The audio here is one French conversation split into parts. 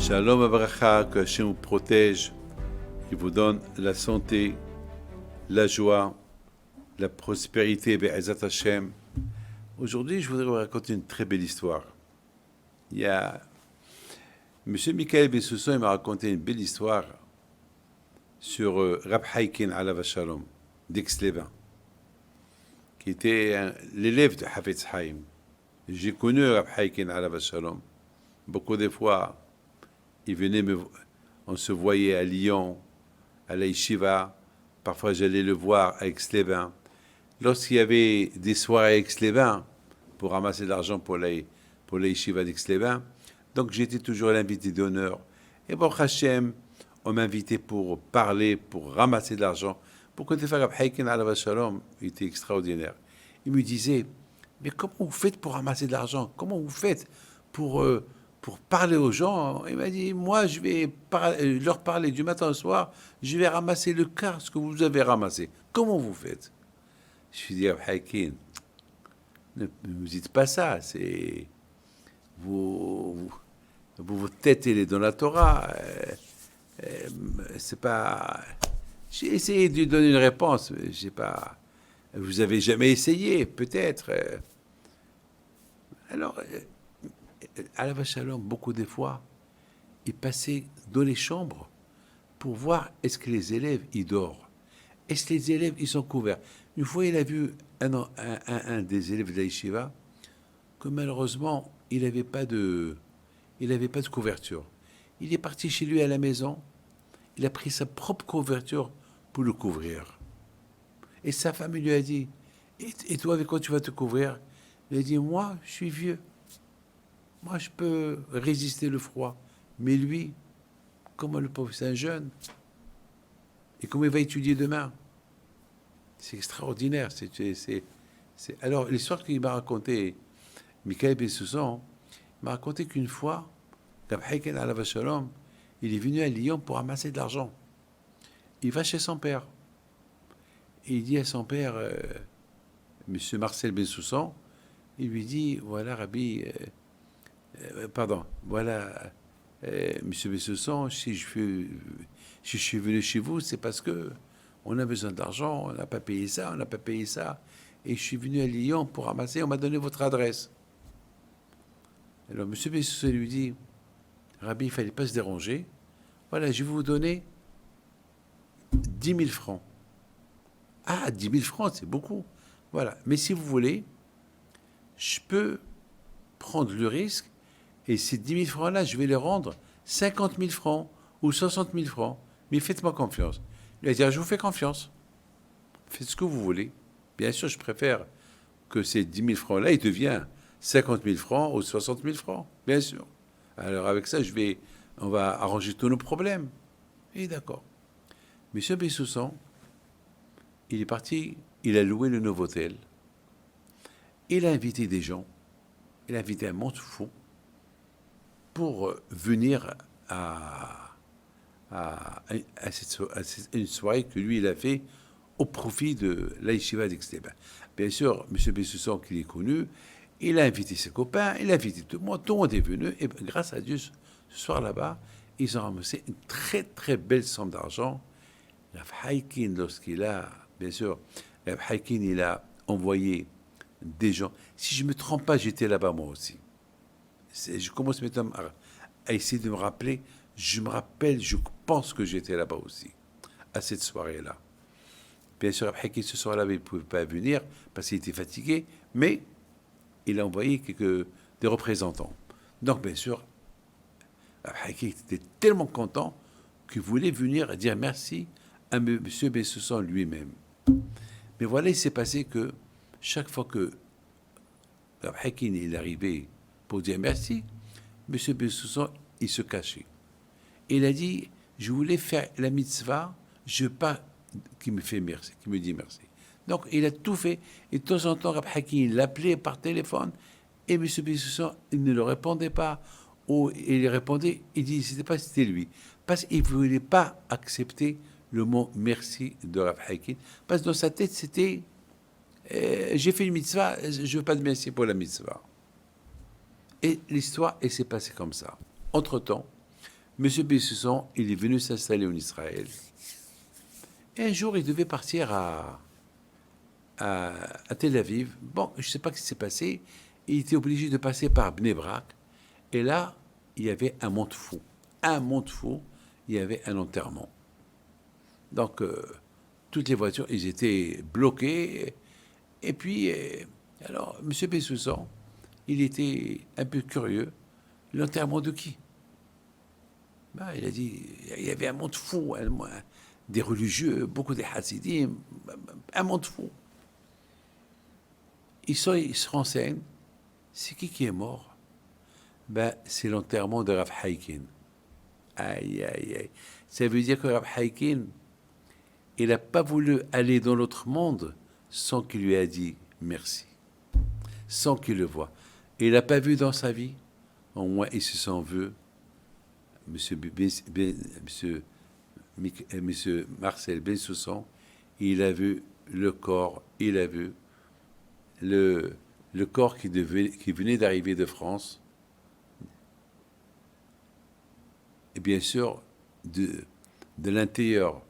Shalom Abracha, que Hachem vous protège, qu'il vous donne la santé, la joie, la prospérité, Be'ezat Hashem. Aujourd'hui, je voudrais vous raconter une très belle histoire. Il y a M. Michael Bessousson, il m'a raconté une belle histoire sur Rab Haikin Alav Shalom, d'Aix-les-Bains, qui était l'élève de Hafetz Haïm. J'ai connu Rab Haikin Alav Shalom. Beaucoup de fois, il venait on se voyait à Lyon, à la Yeshiva. Parfois, j'allais le voir à Aix-les-Bains. Lorsqu'il y avait des soirées à Aix-les-Bains pour ramasser de l'argent pour la Yeshiva d'Aix-les-Bains, donc j'étais toujours l'invité d'honneur. Et Baruch Hashem, on m'invitait pour parler, pour ramasser de l'argent. Pour qu'on fasse Rab Haikin Alav Shalom, il était extraordinaire. Il me disait, mais comment vous faites pour ramasser de l'argent? Comment vous faites pour parler aux gens? Il m'a dit, moi, je vais leur parler du matin au soir, je vais ramasser le quart, ce que vous avez ramassé. Comment vous faites? Je lui ai dit, Rab Haikin, ne me dites pas ça, c'est... Votre tête, elle est dans la Torah. C'est pas... J'ai essayé de lui donner une réponse, mais j'ai pas... Vous avez jamais essayé, peut-être. Alors, Alav Shalom, beaucoup de fois, il passait dans les chambres pour voir est-ce que les élèves, ils dorment. Est-ce que les élèves, ils sont couverts. Une fois, il a vu un des élèves de la Yeshiva que malheureusement, il n'avait pas de couverture. Il est parti chez lui à la maison, il a pris sa propre couverture pour le couvrir. Et sa femme lui a dit, et toi, avec quoi tu vas te couvrir? Il a dit, moi, je suis vieux. Moi, je peux résister le froid. Mais lui, comment le pauvre, c'est un jeune. Et comment il va étudier demain? C'est extraordinaire. Alors, l'histoire qu'il m'a racontée, Michael Bessousson, m'a raconté qu'une fois, Rab Haikin Alav Shalom, il est venu à Lyon pour amasser de l'argent. Il va chez son père. Et il dit à son père, Monsieur Marcel Bessousson, il lui dit, voilà, Rabbi, voilà, Monsieur Bessousson, si je suis venu chez vous, c'est parce que on a besoin d'argent, on n'a pas payé ça, et je suis venu à Lyon pour ramasser, on m'a donné votre adresse. Alors, M. Bessousson lui dit, Rabbi, il ne fallait pas se déranger. Voilà, je vais vous donner 10 000 francs. Ah, 10 000 francs, c'est beaucoup. Voilà. Mais si vous voulez, je peux prendre le risque et ces 10 000 francs-là, je vais les rendre 50 000 francs ou 60 000 francs. Mais faites-moi confiance. Il a dit, je vous fais confiance. Faites ce que vous voulez. Bien sûr, je préfère que ces 10 000 francs-là, ils deviennent 50 000 francs ou 60 000 francs. Bien sûr. Alors avec ça, on va arranger tous nos problèmes. Et d'accord. Monsieur Bessousson, il est parti, il a loué le Novotel. Il a invité des gens. Il a invité un monde fou pour venir à une soirée que lui, il a fait au profit de la Yeshiva d'Aix-les-Bains. Bien sûr, M. Bessousson, qui est connu, il a invité ses copains, il a invité tout le monde est venu, et grâce à Dieu, ce soir là-bas, ils ont ramassé une très très belle somme d'argent. Rab Haikin, lorsqu'il a, bien sûr, Rab Haikin, il a envoyé des gens. Si je ne me trompe pas, j'étais là-bas moi aussi. Je commence maintenant à essayer de me rappeler. Je me rappelle, je pense que j'étais là-bas aussi, à cette soirée-là. Bien sûr, Rab Haikin, ce soir-là, il ne pouvait pas venir parce qu'il était fatigué, mais il a envoyé des représentants. Donc, bien sûr, Rab Haikin était tellement content qu'il voulait venir dire merci à M. Bessousson lui-même. Mais voilà, il s'est passé que chaque fois que Rab Haikin est arrivé pour dire merci, M. Bessousson, il se cachait. Et il a dit, je voulais faire la mitzvah, je veux pas qu'il me dit merci. Donc, il a tout fait. Et de temps en temps, Rab Haikin l'appelait par téléphone. Et M. Bessousson, il ne le répondait pas. Ou il répondait, il disait pas c'était lui. Parce qu'il ne voulait pas accepter le mot merci de Rab Haikin. Parce que dans sa tête, c'était j'ai fait une mitzvah, je ne veux pas de merci pour la mitzvah. Et l'histoire, elle s'est passée comme ça. Entre-temps, Monsieur Bessusson, il est venu s'installer en Israël. Et un jour, il devait partir à Tel Aviv. Bon, je ne sais pas ce qui s'est passé. Il était obligé de passer par Bnei Brak. Et là, il y avait un monde fou. Un monde fou, il y avait un enterrement. Donc, toutes les voitures, ils étaient bloquées. Et puis, alors, M. Bessusson, il était un peu curieux. L'enterrement de qui? Ben, il a dit, il y avait un monde fou, des religieux, beaucoup de hassidim, un monde fou. Il se renseigne, c'est qui est mort? Ben, c'est l'enterrement de Rav Haikin. Aïe, aïe, aïe. Ça veut dire que Rav Haikin, il n'a pas voulu aller dans l'autre monde sans qu'il lui ait dit merci, sans qu'il le voie. Il n'a pas vu dans sa vie, au moins il se sent vu. Monsieur Marcel Bessusson, il a vu le corps, il a vu le corps qui venait d'arriver de France. Et bien sûr, de l'intérieur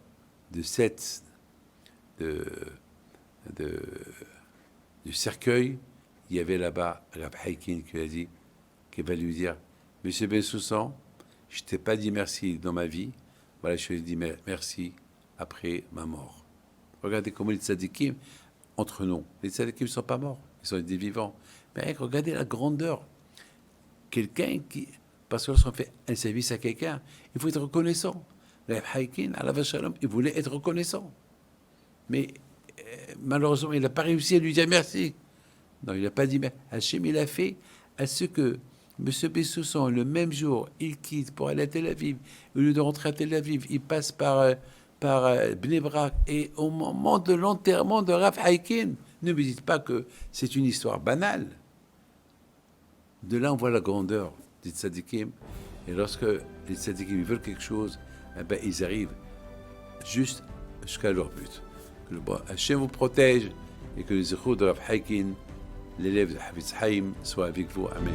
du cercueil, il y avait là-bas Rav Haikin qui va lui dire, Monsieur Bessusson, je ne t'ai pas dit merci dans ma vie, voilà, je te dis merci après ma mort. Regardez comment les tzadikim, entre nous, les tzadikim ne sont pas morts, ils sont des vivants. Mais regardez la grandeur. Quelqu'un qui, parce que lorsqu'on fait un service à quelqu'un, il faut être reconnaissant. Rav Haikin, alav shalom, il voulait être reconnaissant. Mais malheureusement, il n'a pas réussi à lui dire merci. Non, il n'a pas dit merci. Hachem, il a fait à ce que M. Bessusson, le même jour, il quitte pour aller à Tel Aviv. Au lieu de rentrer à Tel Aviv, il passe par Bnei Brak. Et au moment de l'enterrement de Rav Haikin, ne me dites pas que c'est une histoire banale. De là, on voit la grandeur des tzadikim. Et lorsque les tzadikim veulent quelque chose, eh ben, ils arrivent juste jusqu'à leur but. Que le Hachem vous protège et que les échos de Rav Haikin, l'élève de Havetz Haïm, soient avec vous. Amen.